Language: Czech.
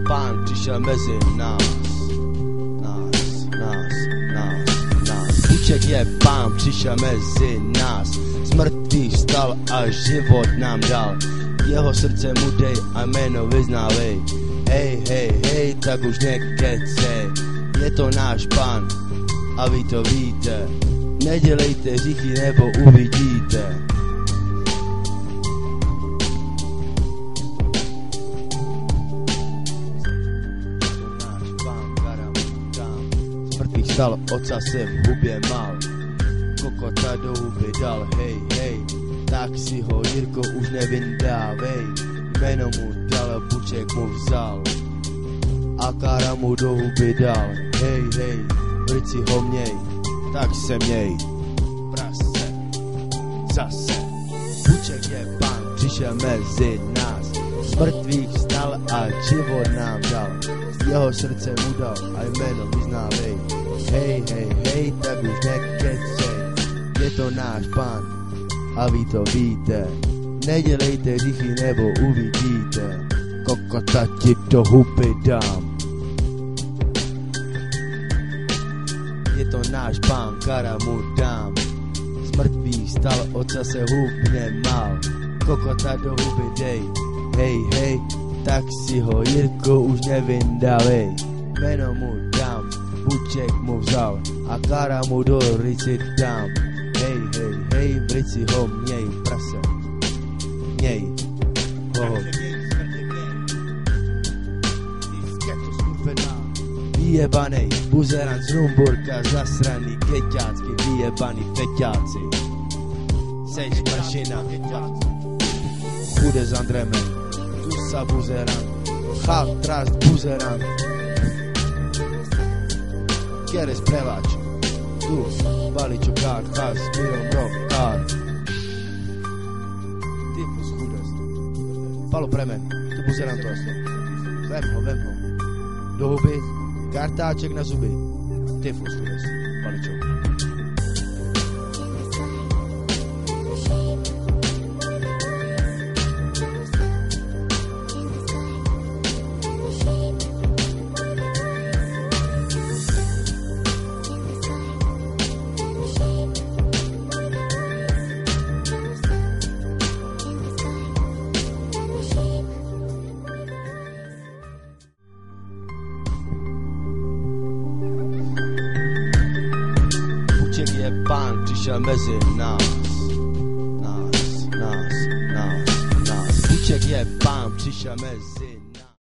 pán přišel mezi nás. Buček je pán, přišel mezi nás. Z mrtvých vstal a život nám dal. Jeho srdce mu dej a jméno vyznávej. Hej, hej, hej, tak už nekecej. Je to náš pán a vy to víte. Nedělejte hříchy nebo uvidíte. Stal, oca se v hubě mal, kokota do huby dal, hej, hej, tak si ho Jirko už nevindávej, jméno mu dal, Buček mu vzal, a kára mu do huby dal, hej, hej, vrici ho měj, tak se měj, prase, zase, Buček je pán, přišel mezi nás, z mrtvých vstal a život nám dal, jeho srdce mu dal a jméno vyznávej. Hej, hej, hej, tak už nekecej, je to náš pán a vy to víte. Nedělejte hříchy nebo uvidíte, kokota ti do huby dám. Je to náš pán, kara mu dám. Z mrtvých stal, oca se hubně mal, kokota do huby dej. Hej, hej, tak si ho Jirko už nevindavej, jméno mu dám. Buček mu vzal a kára mu do rici dám. Hej, hej, hej, v rici ho měj, prase, měj ho. Vyjebanej buzeran z Rumburka, zasraný keťácky, vyjebaný feťáci. Seš mašina, chude s Andremem, tu sa buzeran, chaltrast buzeran. Kjeres prevač, tu, Baliću kar, has, mirom rok, kar. Tifus hudest. Palo premen, tu buzeram to osto. Vem ho, do huby, kartáček na zuby. Tifus hudest, Baliću. Buček je pán, přišel mezi nás. Buček je pán, přišel mezi nás.